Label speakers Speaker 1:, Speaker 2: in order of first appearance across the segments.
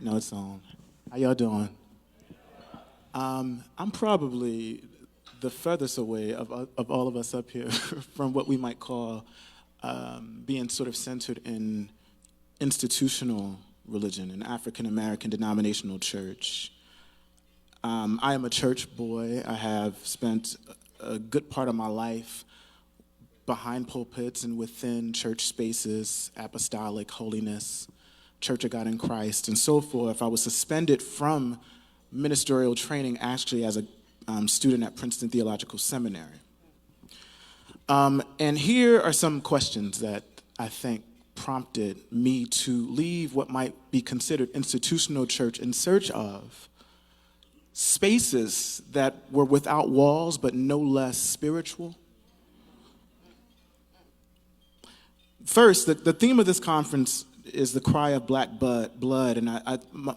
Speaker 1: No, it's on. How y'all doing? I'm probably the furthest away of all of us up here from what we might call being sort of centered in institutional religion, an African American denominational church. I am a church boy. I have spent a good part of my life behind pulpits and within church spaces, apostolic, holiness, Church of God in Christ, and so forth. I was suspended from ministerial training actually as a student at Princeton Theological Seminary. And here are some questions that I think prompted me to leave what might be considered institutional church in search of spaces that were without walls but no less spiritual. First, the theme of this conference is the cry of black blood, and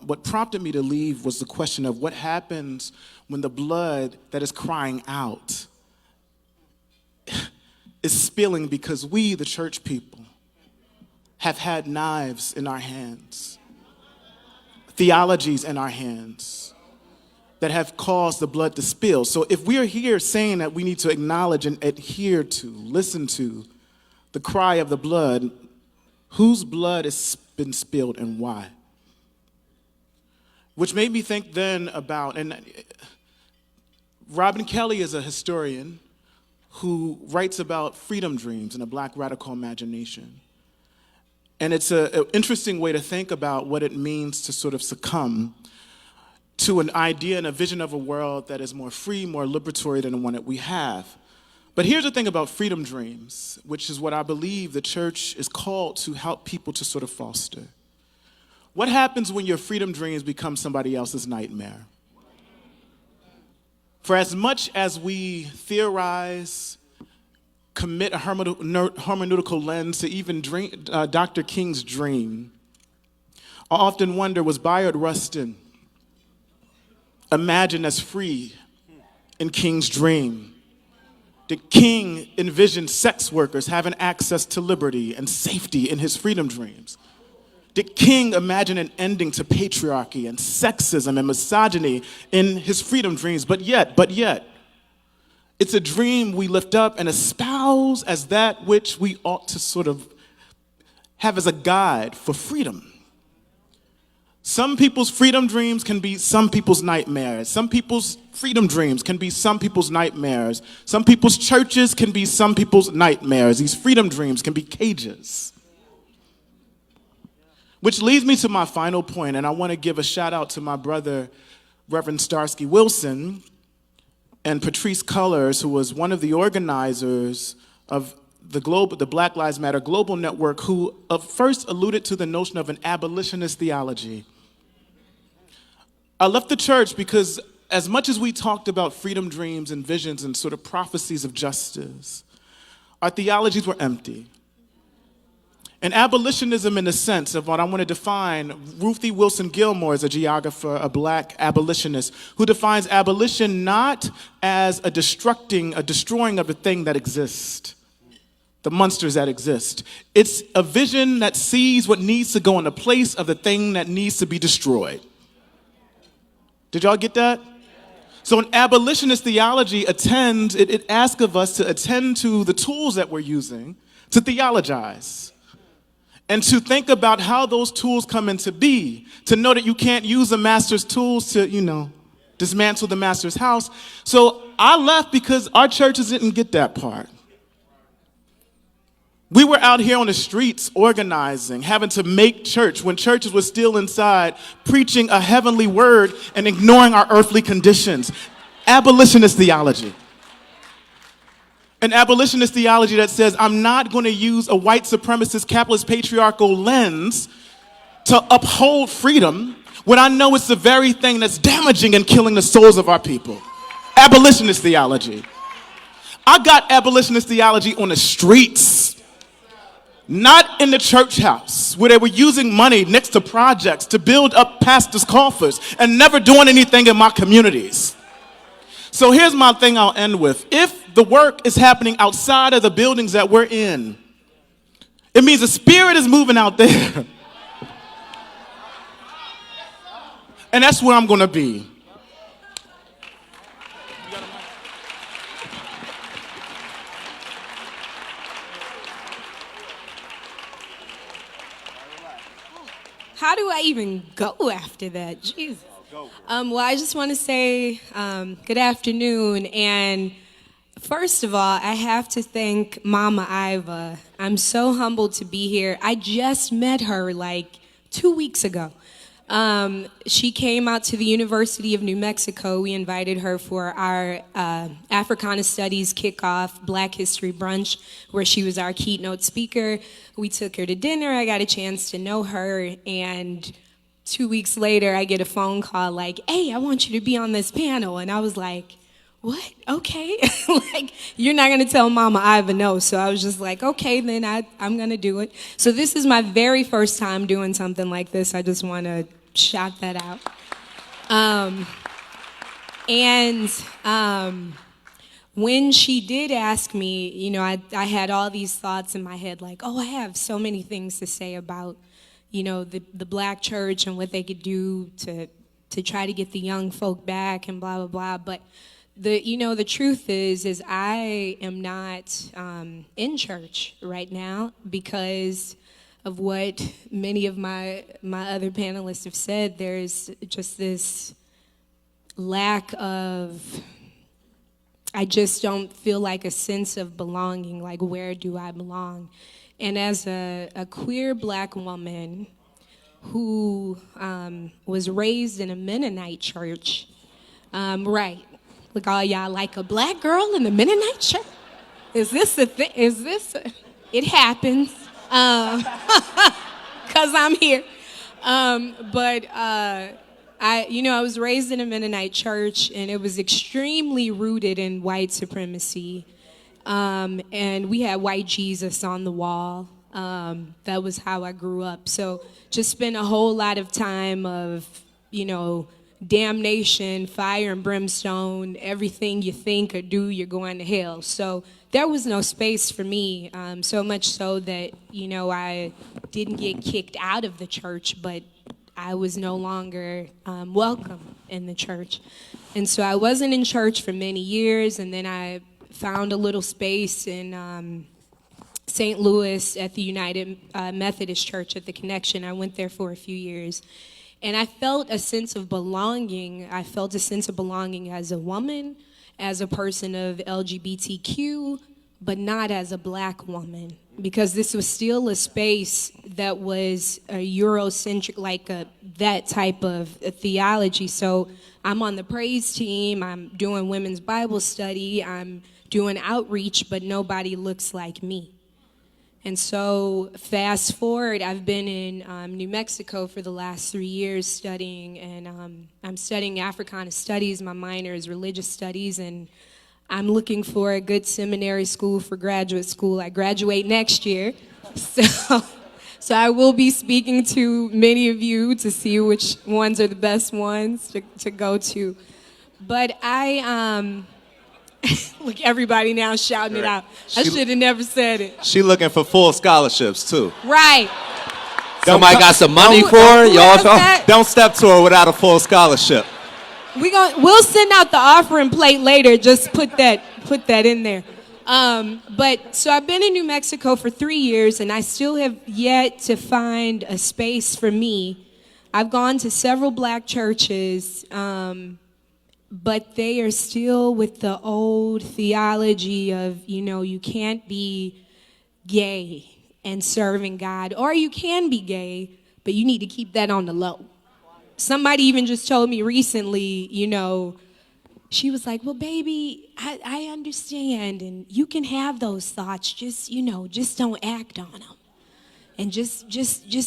Speaker 1: what prompted me to leave was the question of what happens when the blood that is crying out is spilling because we, the church people, have had knives in our hands, theologies in our hands that have caused the blood to spill. So if we are here saying that we need to acknowledge and adhere to, listen to the cry of the blood, whose blood has been spilled and why? Which made me think then about, and Robin Kelley is a historian who writes about freedom dreams and a black radical imagination. And it's an interesting way to think about what it means to sort of succumb to an idea and a vision of a world that is more free, more liberatory than the one that we have. But here's the thing about freedom dreams, which is what I believe the church is called to help people to sort of foster. What happens when your freedom dreams become somebody else's nightmare? For as much as we theorize, commit a hermeneutical lens to even Dr. King's dream, I often wonder, was Bayard Rustin imagined as free in King's dream? Did King envision sex workers having access to liberty and safety in his freedom dreams? Did King imagine an ending to patriarchy and sexism and misogyny in his freedom dreams? But yet, it's a dream we lift up and espouse as that which we ought to sort of have as a guide for freedom. Some people's freedom dreams can be some people's nightmares. Some people's freedom dreams can be some people's nightmares. Some people's churches can be some people's nightmares. These freedom dreams can be cages. Which leads me to my final point, and I want to give a shout out to my brother, Reverend Starsky Wilson, and Patrice Cullors, who was one of the organizers of the Black Lives Matter Global Network, who first alluded to the notion of an abolitionist theology. I left the church because as much as we talked about freedom dreams and visions and sort of prophecies of justice, our theologies were empty. And abolitionism, in the sense of what I want to define, Ruthie Wilson Gilmore is a geographer, a black abolitionist, who defines abolition not as a destroying of the thing that exists, the monsters that exist. It's a vision that sees what needs to go in the place of the thing that needs to be destroyed. Did y'all get that? So an abolitionist theology it asks of us to attend to the tools that we're using to theologize and to think about how those tools come into being, to know that you can't use the master's tools to, dismantle the master's house. So I left because our churches didn't get that part. We were out here on the streets organizing, having to make church when churches were still inside, preaching a heavenly word and ignoring our earthly conditions. Abolitionist theology. An abolitionist theology that says, I'm not going to use a white supremacist, capitalist, patriarchal lens to uphold freedom when I know it's the very thing that's damaging and killing the souls of our people. Abolitionist theology. I got abolitionist theology on the streets. Not in the church house, where they were using money next to projects to build up pastors' coffers and never doing anything in my communities. So here's my thing I'll end with. If the work is happening outside of the buildings that we're in, it means the spirit is moving out there. And that's where I'm going to be.
Speaker 2: How do I even go after that? Jesus. Well, I just want to say good afternoon. And first of all, I have to thank Mama Iva. I'm so humbled to be here. I just met her like 2 weeks ago. She came out to the University of New Mexico. We invited her for our Africana Studies kickoff Black History brunch, where she was our keynote speaker. We took her to dinner. I got a chance to know her, and 2 weeks later, I get a phone call like, "Hey, I want you to be on this panel." And I was like, "What? Okay." Like, you're not going to tell Mama Iva no. So I was just like, okay, then I'm going to do it. So this is my very first time doing something like this. I just want to shout that out. When she did ask me, you know, I had all these thoughts in my head like, oh, I have so many things to say about, you know, the black church and what they could do to try to get the young folk back and blah, blah, blah. But the truth is I am not in church right now because of what many of my other panelists have said. There's just this lack of, I just don't feel like a sense of belonging, like where do I belong? And as a queer black woman who was raised in a Mennonite church, right, look all y'all like a black girl in the Mennonite church? Is this a thing? It happens, because I'm here. I was raised in a Mennonite church, and it was extremely rooted in white supremacy. And we had white Jesus on the wall. That was how I grew up. So just spent a whole lot of time of, damnation, fire and brimstone, everything you think or do, you're going to hell. So there was no space for me, so much so that, I didn't get kicked out of the church, but I was no longer welcome in the church. And so I wasn't in church for many years, and then I found a little space in St. Louis at the United Methodist Church at the Connection. I went there for a few years. And I felt a sense of belonging. I felt a sense of belonging as a woman, as a person of LGBTQ, but not as a black woman, because this was still a space that was a Eurocentric, like that type of theology. So I'm on the praise team, I'm doing women's Bible study, I'm doing outreach, but nobody looks like me. And so fast forward, I've been in New Mexico for the last 3 years studying, and I'm studying Africana Studies. My minor is religious studies, and I'm looking for a good seminary school for graduate school. I graduate next year, so I will be speaking to many of you to see which ones are the best ones to go to. But look, everybody now shouting it out. I should have never said it.
Speaker 3: She looking for full scholarships too.
Speaker 2: Right.
Speaker 3: Somebody got some money for her. Y'all don't step to her without a full scholarship.
Speaker 2: We'll send out the offering plate later. Just put that in there. But so I've been in New Mexico for 3 years, and I still have yet to find a space for me. I've gone to several black churches, but they are still with the old theology of, you can't be gay and serving God, or you can be gay, but you need to keep that on the low. Somebody even just told me recently, she was like, well, baby, I understand, and you can have those thoughts, just don't act on them. And just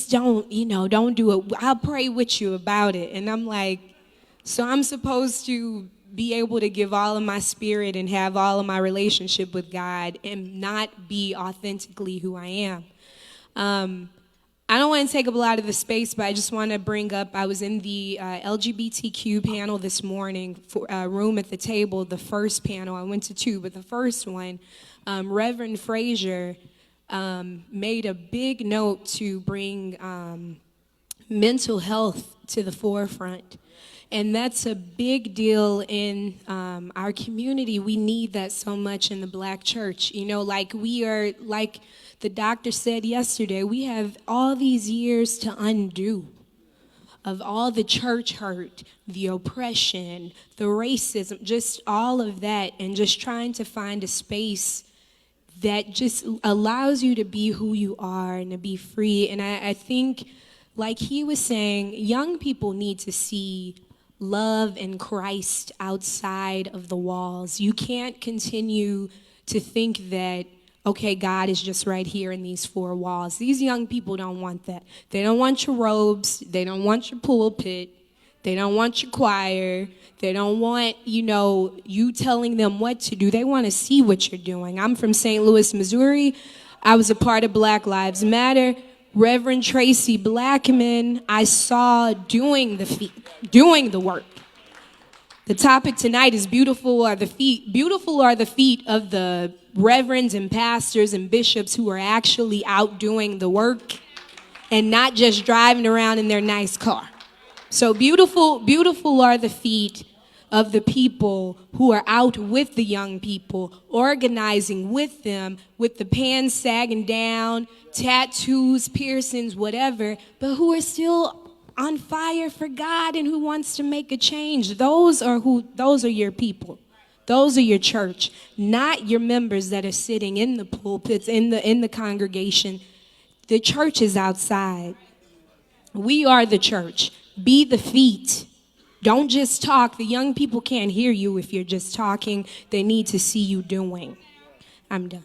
Speaker 2: don't, don't do it. I'll pray with you about it. And I'm like, so I'm supposed to be able to give all of my spirit and have all of my relationship with God and not be authentically who I am. I don't want to take up a lot of the space, but I just want to bring up, I was in the LGBTQ panel this morning, for Room at the Table, the first panel. I went to two, but the first one, Reverend Frazier made a big note to bring mental health to the forefront. And that's a big deal in our community. We need that so much in the Black church. You know, like we are, like the doctor said yesterday, we have all these years to undo of all the church hurt, the oppression, the racism, just all of that, and just trying to find a space that just allows you to be who you are and to be free. And I think, like he was saying, young people need to see love and Christ outside of the walls. You can't continue to think that, okay, God is just right here in these four walls. These young people don't want that. They don't want your robes. They don't want your pulpit. They don't want your choir. They don't want, you telling them what to do. They want to see what you're doing. I'm from St. Louis, Missouri. I was a part of Black Lives Matter. Reverend Tracy Blackman, I saw doing the work. The topic tonight is beautiful are the feet. Beautiful are the feet of the reverends and pastors and bishops who are actually out doing the work and not just driving around in their nice car. So beautiful are the feet of the people who are out with the young people, organizing with them, with the pants sagging down, tattoos, piercings, whatever, but who are still on fire for God and who wants to make a change. Those are your people. Those are your church, not your members that are sitting in the pulpits, in the congregation. The church is outside. We are the church. Be the feet. Don't just talk. The young people can't hear you if you're just talking. They need to see you doing. I'm done.